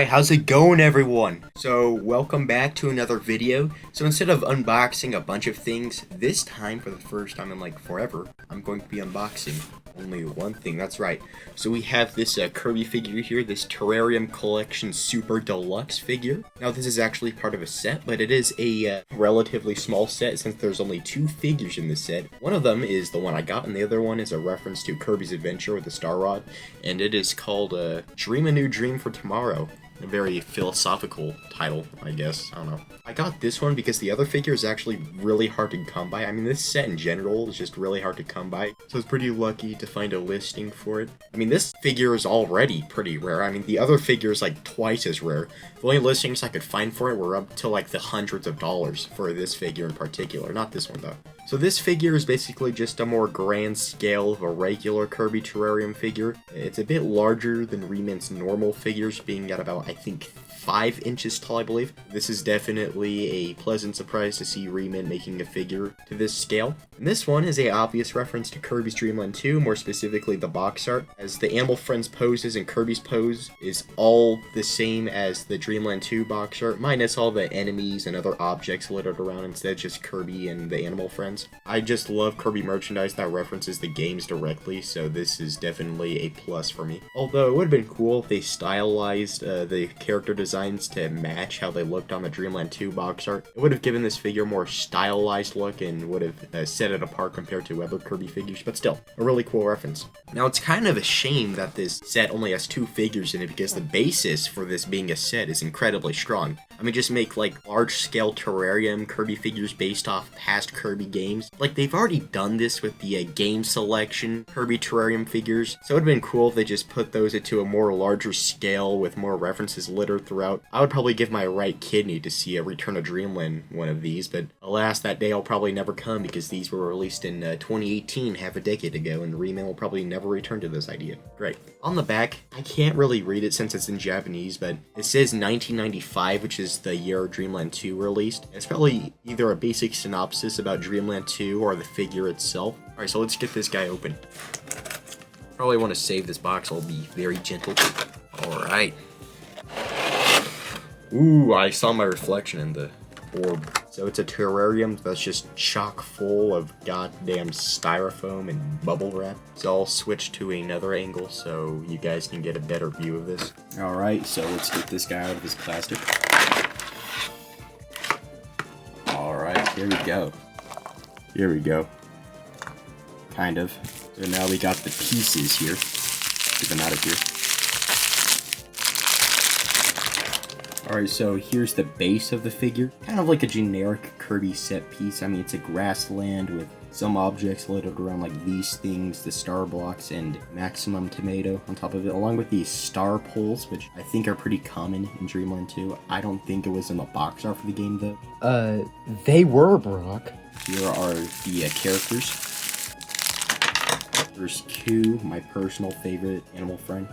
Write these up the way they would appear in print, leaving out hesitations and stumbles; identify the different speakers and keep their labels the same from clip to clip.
Speaker 1: Alright, how's it going, everyone? So, welcome back to another video. So instead of unboxing a bunch of things, this time, for the first time in like forever, I'm going to be unboxing only one thing. That's right. So we have this Kirby figure here, this Terrarium Collection Super Deluxe figure. Now this is actually part of a set, but it is a relatively small set since there's only two figures in the set. One of them is the one I got, and the other one is a reference to Kirby's Adventure with the Star Rod, and it is called Dream a New Dream for Tomorrow. A very philosophical title, I guess. I don't know. I got this one because the other figure is actually really hard to come by. I mean, this set in general is just really hard to come by, so I was pretty lucky to find a listing for it. I mean, this figure is already pretty rare. I mean, the other figure is like twice as rare. The only listings I could find for it were up to like the hundreds of dollars for this figure in particular. Not this one, though. So this figure is basically just a more grand scale of a regular Kirby Terrarium figure. It's a bit larger than Reman's normal figures, being at about, I think, 5 inches tall, I believe. This is definitely a pleasant surprise to see Reman making a figure to this scale. And this one is a obvious reference to Kirby's Dream Land 2, more specifically the box art, as the Animal Friends poses and Kirby's pose is all the same as the Dream Land 2 box art, minus all the enemies and other objects littered around, instead just Kirby and the Animal Friends. I just love Kirby merchandise that references the games directly, so this is definitely a plus for me. Although it would have been cool if they stylized the character designs to match how they looked on the Dreamland 2 box art. It would have given this figure a more stylized look and would have set it apart compared to other Kirby figures, but still, a really cool reference. Now, it's kind of a shame that this set only has 2 figures in it because the basis for this being a set is incredibly strong. I mean, just make like large-scale Terrarium Kirby figures based off past Kirby games. Like, they've already done this with the game selection Kirby Terrarium figures, so it would have been cool if they just put those into a more larger scale with more references littered throughout. I would probably give my right kidney to see a Return of Dreamland one of these, but alas, that day will probably never come because these were released in 2018, half a decade ago, and Reman will probably never return to this idea. Great. On the back, I can't really read it since it's in Japanese, but it says 1995, which is the year Dreamland 2 released. It's probably either a basic synopsis about Dreamland 2 or the figure itself. Alright, so let's get this guy open. Probably want to save this box, I'll be very gentle. Alright. Ooh, I saw my reflection in the orb. So it's a terrarium that's just chock full of goddamn styrofoam and bubble wrap. So I'll switch to another angle so you guys can get a better view of this. Alright, so let's get this guy out of his plastic. Alright, here we go. Here we go. Kind of. So now we got the pieces here. Get them out of here. Alright, so here's the base of the figure. Kind of like a generic Kirby set piece. I mean, it's a grassland with some objects littered around like these things, the star blocks, and maximum tomato on top of it, along with these star poles, which I think are pretty common in Dreamland 2. I don't think it was in the box art for the game, though.
Speaker 2: They were, Brock.
Speaker 1: Here are the characters. There's Q, my personal favorite animal friend.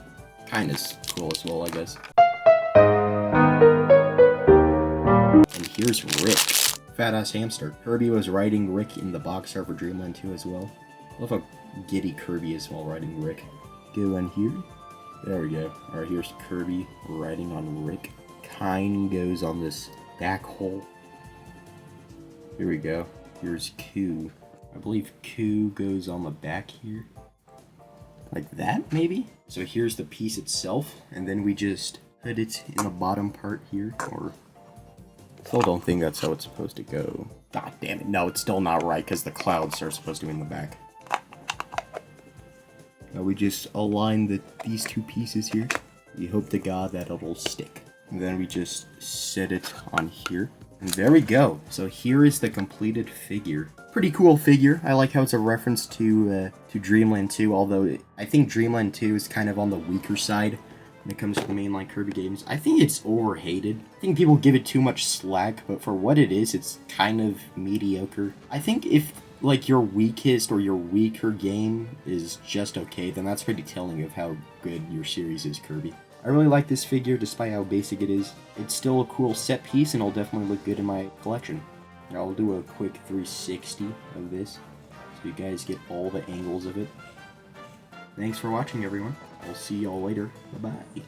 Speaker 1: Kinda cool as well, I guess. And here's Rick, fat-ass hamster. Kirby was riding Rick in the box art for Dreamland 2 as well. I love how giddy Kirby is while riding Rick. Go in here. There we go. Alright, here's Kirby riding on Rick. Kine goes on this back hole. Here we go. Here's Q. I believe Q goes on the back here. Like that, maybe? So here's the piece itself, and then we just put it in the bottom part here, or... Still don't think that's how it's supposed to go. God damn it, no, it's still not right, because the clouds are supposed to be in the back. Now we just align these 2 pieces here. We hope to God that it'll stick. And then we just set it on here. And there we go. So here is the completed figure. Pretty cool figure. I like how it's a reference to Dreamland 2, although I think Dreamland 2 is kind of on the weaker side when it comes to the mainline Kirby games. I think it's overhated. I think people give it too much slack, but for what it is, it's kind of mediocre. I think if like your weakest or your weaker game is just okay, then that's pretty telling of how good your series is, Kirby. I really like this figure despite how basic it is. It's still a cool set piece and it'll definitely look good in my collection. I'll do a quick 360 of this so you guys get all the angles of it. Thanks for watching, everyone. I'll see y'all later. Bye-bye.